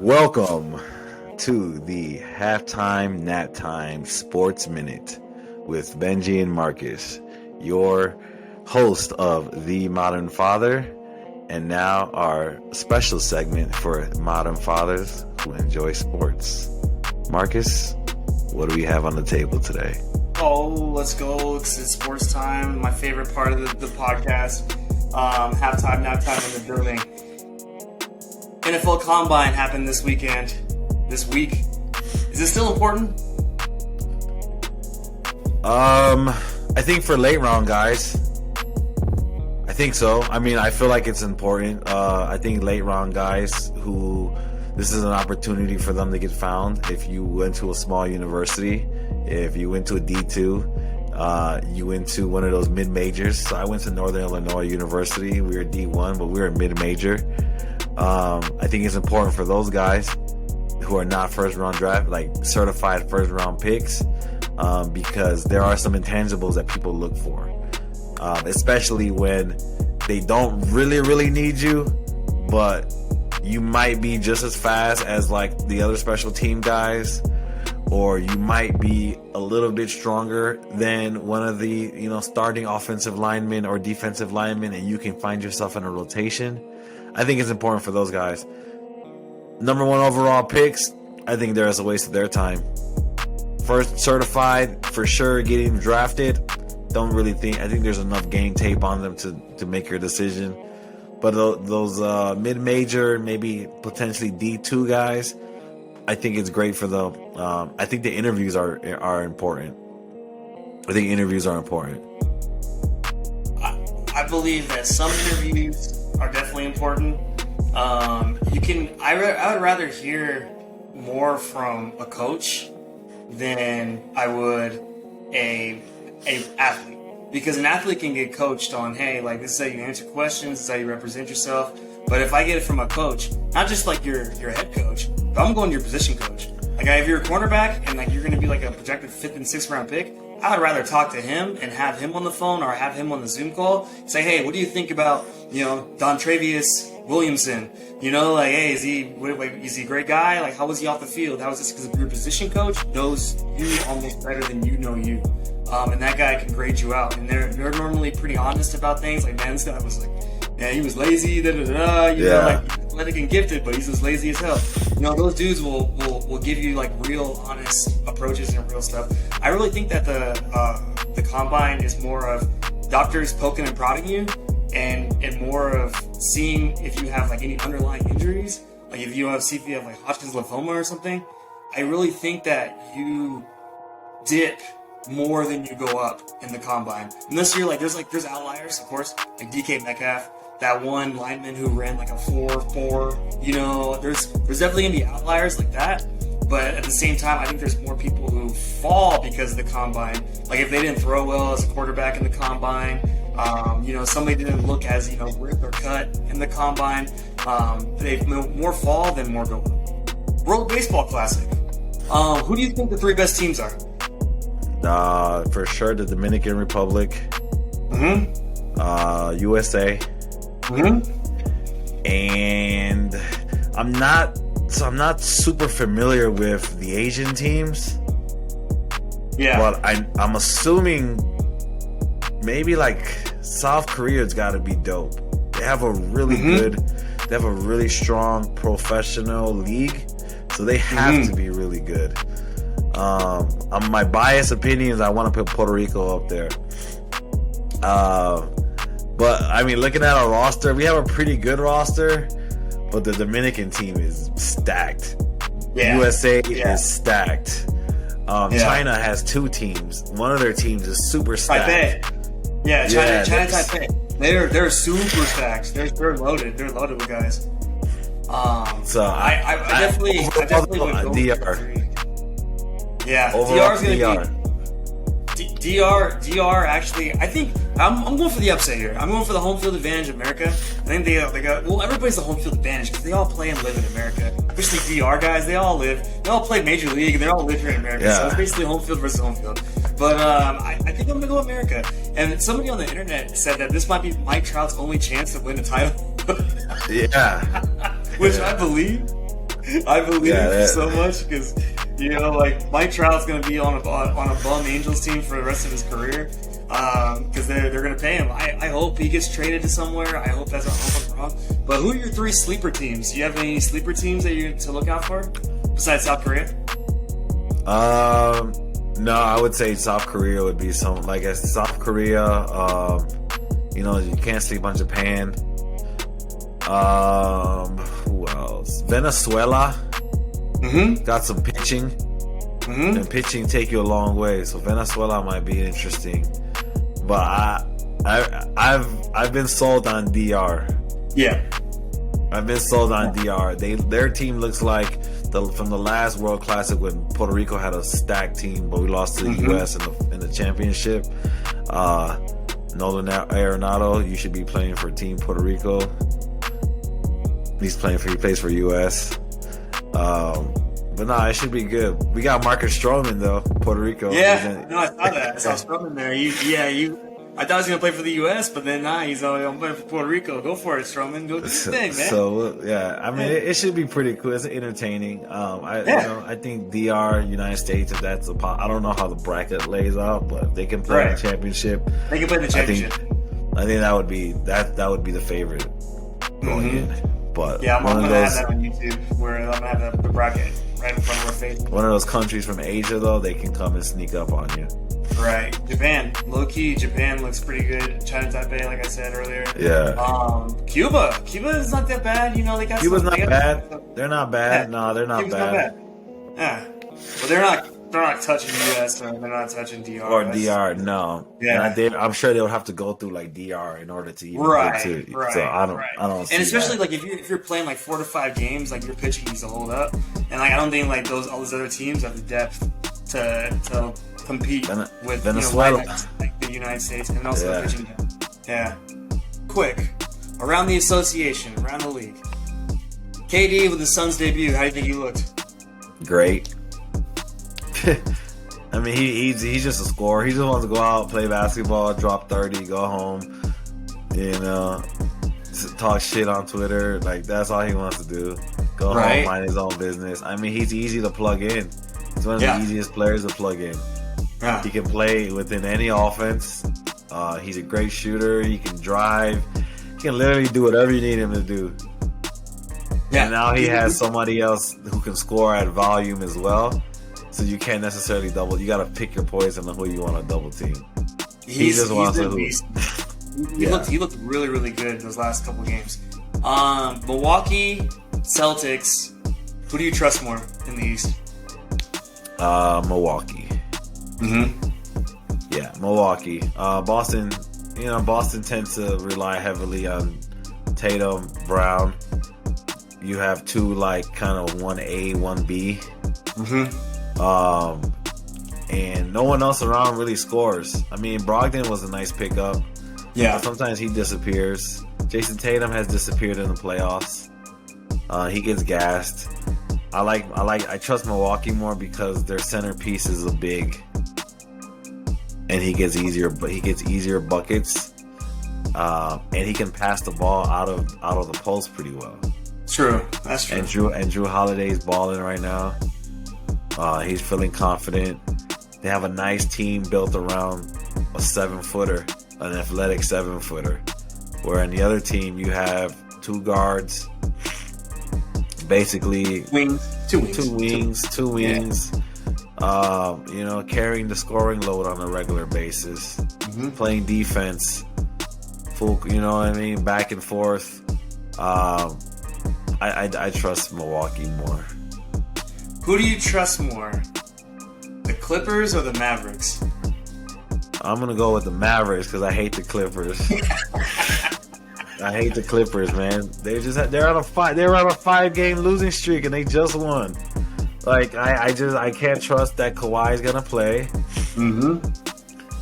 Welcome to the Halftime Naptime Sports Minute with Benji and Marcus, your host of The Modern Father, and now our special segment for modern fathers who enjoy sports. Marcus, what do we have on the table today? Oh, let's go. It's sports time, my favorite part of the podcast. Halftime, Naptime in the building. NFL Combine happened this week. Is it still important? I think for late round guys, I think so. I mean, I feel like it's important. I think late round guys this is an opportunity for them to get found. If you went to a small university, if you went to a D2, you went to one of those mid-majors. So I went to Northern Illinois University. We were D1, but we were a mid-major. I think it's important for those guys who are not first-round draft, like certified first-round picks, because there are some intangibles that people look for, especially when they don't really need you, but you might be just as fast as like the other special team guys, or you might be a little bit stronger than one of the starting offensive linemen or defensive linemen, and you can find yourself in a rotation. I think it's important for those guys. Number one overall picks, I think they're as a waste of their time. First certified, for sure, getting drafted. I think there's enough game tape on them to make your decision. But those mid-major, maybe potentially D2 guys, I think it's great for them. I think the interviews are important. I believe that some interviews are definitely important. I would rather hear more from a coach than I would a athlete, because an athlete can get coached on, hey, like, this is how you answer questions, this is how you represent yourself. But if I get it from a coach, not just like your head coach, but I'm going to your position coach. Like, if you're a cornerback and like you're going to be like a projected 5th and 6th round pick, I would rather talk to him and have him on the phone or have him on the Zoom call. Say, hey, what do you think about Dontravius Williamson? Hey, is he a great guy? Like, how was he off the field? How was this? Because your position coach knows you almost better than you know you. And that guy can grade you out. And they're normally pretty honest about things. Like, man, this guy was like, yeah, he was lazy, like athletic and gifted, but he's just lazy as hell. Those dudes will give you like real honest approaches and real stuff. I really think that the combine is more of doctors poking and prodding you, and more of seeing if you have like any underlying injuries, like if you have like Hodgkin's lymphoma or something. I really think that you dip more than you go up in the combine. Unless you're there's outliers, of course, like DK Metcalf, that one lineman who ran like a 4.4. There's definitely gonna be outliers like that. But at the same time, I think there's more people who fall because of the combine. Like if they didn't throw well as a quarterback in the combine, somebody didn't look as ripped or cut in the combine. They've more fall than more go up. World Baseball Classic. Who do you think the 3 best teams are? For sure, the Dominican Republic, USA, and I'm not super familiar with the Asian teams. Yeah, but I'm assuming maybe like South Korea's got to be dope. They have a really they have a really strong professional league, so they have to be really good. My biased opinion is I want to put Puerto Rico up there. But I mean, looking at our roster, we have a pretty good roster, but the Dominican team is stacked. Yeah. USA is stacked. China has 2 teams. One of their teams is super stacked. Taipei. Yeah, China Taipei. They're super stacked. They're loaded. They're loaded with guys. So I definitely would go DR. Yeah, DR is going to be DR. Actually, I think I'm going for the upset here. I'm going for the home field advantage of America. I think they got everybody's the home field advantage because they all play and live in America. Especially DR guys, they all play Major League and they all live here in America. Yeah. So it's basically home field versus home field. But I think I'm going to go America. And somebody on the internet said that this might be Mike Trout's only chance to win a title. Yeah. Which I believe. I believe Yeah, so much because like Mike Trout's going to be on a bum Angels team for the rest of his career because they're going to pay him. I hope he gets traded to somewhere. I hope that's I'm wrong. But who are your 3 sleeper teams? Do you have any sleeper teams that you to look out for besides South Korea? No, I would say South Korea would be South Korea. You can't sleep on Japan. Who else? Venezuela. Got some pitching. And pitching take you a long way. So Venezuela might be interesting. But I've been sold on DR. Yeah. I've been sold on DR. Their team looks like from the last World Classic when Puerto Rico had a stacked team, but we lost to the U.S. in the championship. Nolan Arenado, you should be playing for Team Puerto Rico. He plays for U.S. But no, it should be good. We got Marcus Stroman though, Puerto Rico. Yeah, I saw that. I saw Stroman there. I thought he was gonna play for the U.S., but then he's I'm playing for Puerto Rico. Go for it, Stroman. Go do your thing, man. So yeah, I mean, it should be pretty cool. It's entertaining. I think DR, United States, if that's I don't know how the bracket lays out, but if they can play the championship. They can play the championship. I think that would be the favorite going in. But yeah, I'm gonna have that on YouTube where I'm gonna have the bracket right in front of our face. One of those countries from Asia, though, they can come and sneak up on you. Right. Japan. Low key, Japan looks pretty good. China Taipei, like I said earlier. Yeah. Cuba. Cuba is not that bad. They got Cuba's not bad. They're not bad. Yeah. No, they're not Cuba's bad. Not bad. Yeah. Well, they're not touching the US or they're not touching DR. Or DR, no. Yeah. I'm sure they'll have to go through like DR in order to even get to. Right. So I don't see and especially that. like if you're playing like 4 to 5 games, like your pitching needs to hold up. And like I don't think like all those other teams have the depth to compete with Venezuela, like the United States, and also the pitching. Yeah. Quick, around the association, around the league. KD with the Suns debut. How do you think he looked? Great. I mean, he's just a scorer. He just wants to go out, play basketball, drop 30, go home. Talk shit on Twitter. Like that's all he wants to do. Go home, mind his own business. I mean, he's easy to plug in. He's one of the easiest players to plug in. Yeah. He can play within any offense. He's a great shooter. He can drive. He can literally do whatever you need him to do. Yeah. And now he has somebody else who can score at volume as well. So you can't necessarily double. You got to pick your poison on who you want to double team. He looked really, really good those last couple games. Milwaukee Celtics. Who do you trust more in the East? Milwaukee. Yeah, Milwaukee. Boston. Boston tends to rely heavily on Tatum, Brown. You have two like kind of 1A, 1B. And no one else around really scores. I mean, Brogdon was a nice pickup. Yeah. But sometimes he disappears. Jason Tatum has disappeared in the playoffs. He gets gassed. I trust Milwaukee more because their centerpiece is a big, and he gets easier buckets, and he can pass the ball out of the post pretty well. True, that's true. And Drew Holiday's balling right now. He's feeling confident. They have a nice team built around a 7-footer, an athletic 7-footer. Where in the other team you have 2 guards, basically two wings. Carrying the scoring load on a regular basis, playing defense, full. You know what I mean, back and forth. I trust Milwaukee more. Who do you trust more, the Clippers or the Mavericks? I'm gonna go with the Mavericks because I hate the Clippers. I hate the Clippers, man. They're on a 5-game losing streak and they just won. Like I can't trust that Kawhi is gonna play.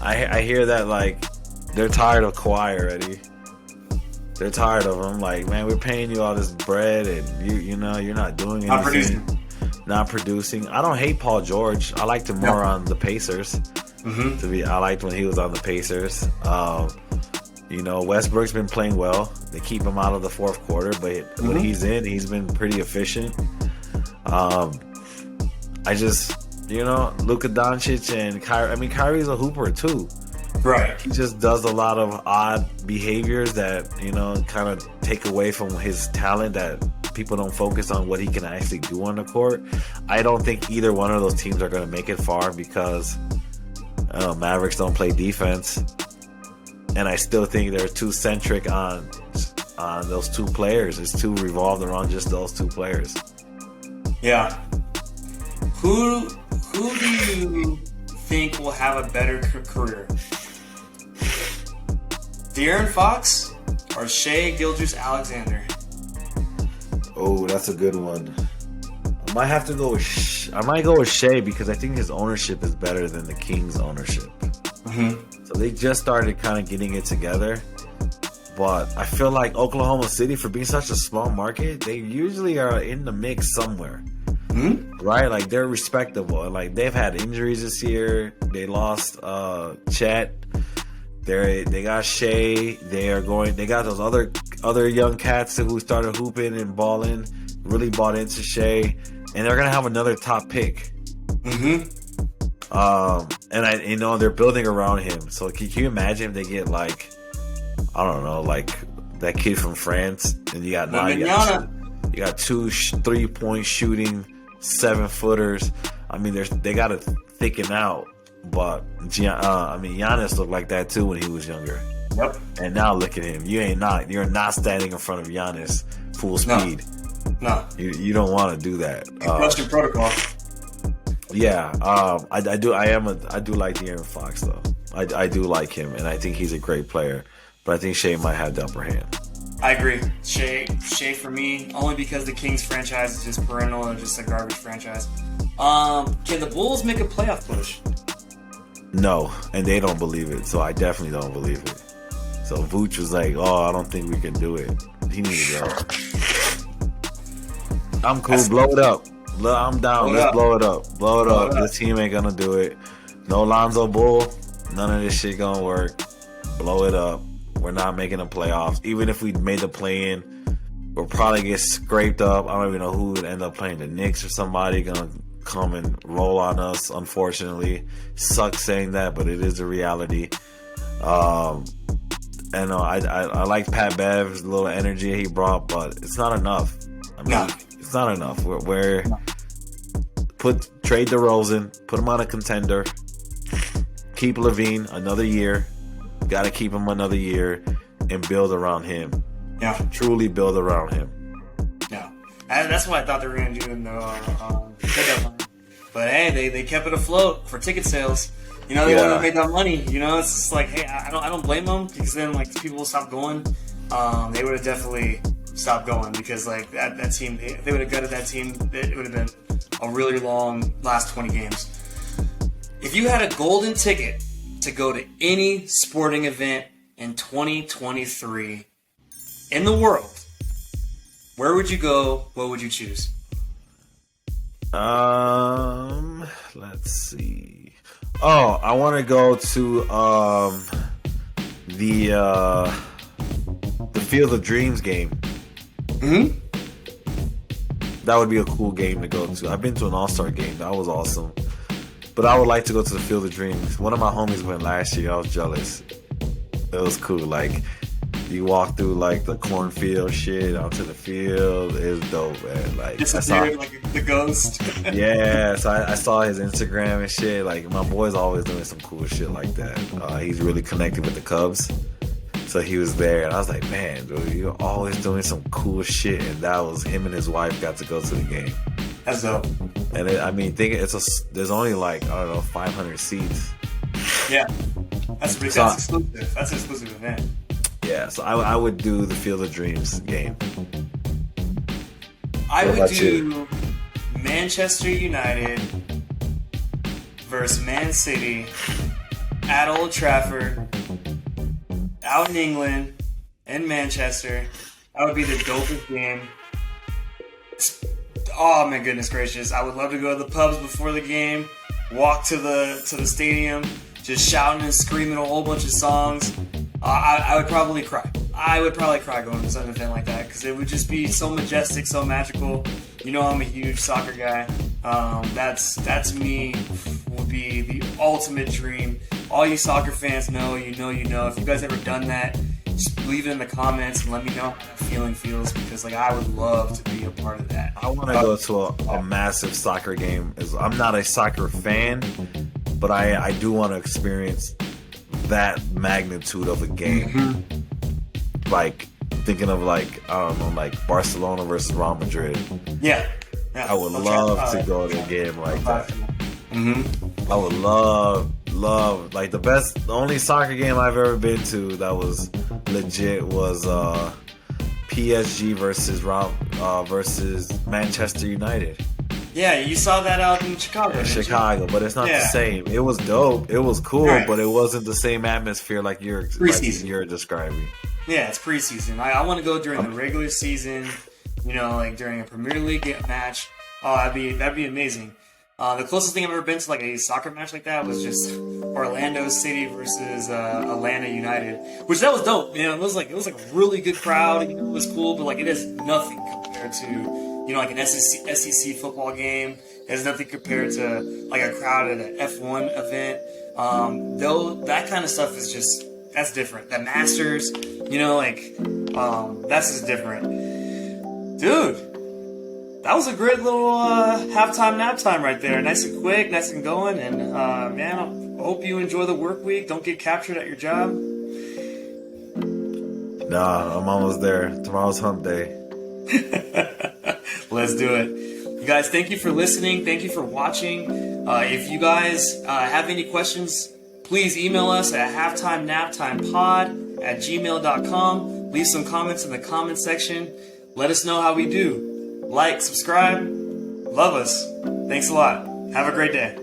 I hear that like they're tired of Kawhi already. They're tired of him. Like, man, we're paying you all this bread and you're not doing anything. Not producing. I don't hate Paul George. I liked him more on the Pacers. I liked when he was on the Pacers. Westbrook's been playing well. They keep him out of the fourth quarter, but when he's in, he's been pretty efficient. Um, I just, Luka Doncic and Kyrie. I mean, Kyrie's a hooper too. Right. He just does a lot of odd behaviors that, kind of take away from his talent, that people don't focus on what he can actually do on the court. I don't think either one of those teams are going to make it far because Mavericks don't play defense. And I still think they're too centric on those two players. It's too revolved around just those two players. Yeah. Who do you think will have a better career? De'Aaron Fox or Shai Gilgeous-Alexander? Oh, that's a good one. I might have to go with I might go with Shai because I think his ownership is better than the Kings' ownership. Mm-hmm. So they just started kind of getting it together. But I feel like Oklahoma City, for being such a small market, they usually are in the mix somewhere. Mm-hmm. Right? Like, they're respectable. Like, they've had injuries this year. They lost Chet. They got Shai. They got those other young cats who started hooping and balling, really bought into Shai. And they're going to have another top pick. Mm-hmm. And they're building around him. So can you imagine if they get like, I don't know, like that kid from France, and you got two 3-point shooting 7-footers. I mean, they got to thicken out. But Giannis looked like that too when he was younger. Yep. And now look at him. You're not standing in front of Giannis full speed. No. You don't want to do that. Concussion protocol. Yeah, I do like De'Aaron Fox though. I do like him, and I think he's a great player. But I think Shai might have the upper hand. I agree. Shai for me, only because the Kings franchise is just perennial and just a garbage franchise. Can the Bulls make a playoff push? No, and they don't believe it, so I definitely don't believe it. So Vooch was like, "Oh, I don't think we can do it." He needs to go. I'm cool. Blow it up. I'm down. Let's blow it up. Blow it up. This team ain't gonna do it. No Lonzo Ball. None of this shit gonna work. Blow it up. We're not making the playoffs. Even if we made the play-in, we'll probably get scraped up. I don't even know who would end up playing. The Knicks or somebody gonna come and roll on us, unfortunately. Sucks saying that, but it is a reality. And I like Pat Bev's little energy he brought, but it's not enough. I mean, it's not enough. Trade DeRozan, put him on a contender, keep Levine another year. Got to keep him another year and build around him. Yeah, truly build around him. Yeah, that's what I thought they were going to do in the deadline. But hey, they kept it afloat for ticket sales. They want to make that money. It's just like, hey, I don't blame them, because then like people will stop going. They would have definitely stopped going, because like that team, if they would have gutted that team, it would have been a really long last 20 games. If you had a golden ticket to go to any sporting event in 2023 in the world, where would you go? What would you choose? Let's see. Oh, I want to go to the Field of Dreams game. Mm-hmm. That would be a cool game to go to. I've been to an All-Star game. That was awesome. But I would like to go to the Field of Dreams. One of my homies went last year. I was jealous. It was cool. Like, you walk through like the cornfield shit onto the field. It was dope, man. Like, disappeared like the ghost. Yeah, so I saw his Instagram and shit. Like, my boy's always doing some cool shit like that. He's really connected with the Cubs. So he was there, and I was like, man, dude, you're always doing some cool shit. And that was him and his wife got to go to the game. That's dope. And there's only like, I don't know, 500 seats. Yeah, that's exclusive. That's an exclusive event. Yeah, so I would do the Field of Dreams game. I would do Manchester United versus Man City at Old Trafford, out in England, in Manchester. That would be the dopest game. Oh my goodness gracious! I would love to go to the pubs before the game, walk to the stadium, just shouting and screaming a whole bunch of songs. I would probably cry. I would probably cry going to an event like that, because it would just be so majestic, so magical. You know I'm a huge soccer guy. That's me. Would be the ultimate dream. All you soccer fans know, you know. If you guys ever done that, just leave it in the comments and let me know how that feeling feels, because like I would love to be a part of that. I want to go to a massive soccer game. I'm not a soccer fan, but I do want to experience that magnitude of a game. Mm-hmm. Like thinking of like, I don't know, like Barcelona versus Real Madrid. Yeah. I would love to go to a game like that. Mm-hmm. I would love like the only soccer game I've ever been to that was legit was PSG versus Manchester United. Yeah, you saw that out in Chicago. In Chicago, but it's not the same. It was dope. It was cool, but it wasn't the same atmosphere like you're describing. Yeah, it's preseason. I want to go during the regular season. You know, like during a Premier League match. Oh, that'd be amazing. The closest thing I've ever been to like a soccer match like that was just Orlando City versus Atlanta United, which that was dope. You know, it was like a really good crowd. You know, it was cool, but like it is nothing compared to like an SEC football game. There's nothing compared to like a crowd at an F1 event. Though that kind of stuff is just that's different. The Masters, that's just different, dude. That was a great little halftime nap time right there. Nice and quick, nice and going. And man, I hope you enjoy the work week. Don't get captured at your job. Nah, I'm almost there. Tomorrow's hump day. Let's do it. You guys, thank you for listening. Thank you for watching. If you guys have any questions, please email us at halftimenaptimepod@gmail.com. Leave some comments in the comment section. Let us know how we do. Like, subscribe, love us. Thanks a lot. Have a great day.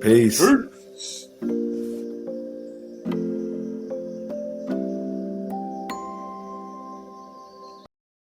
Peace.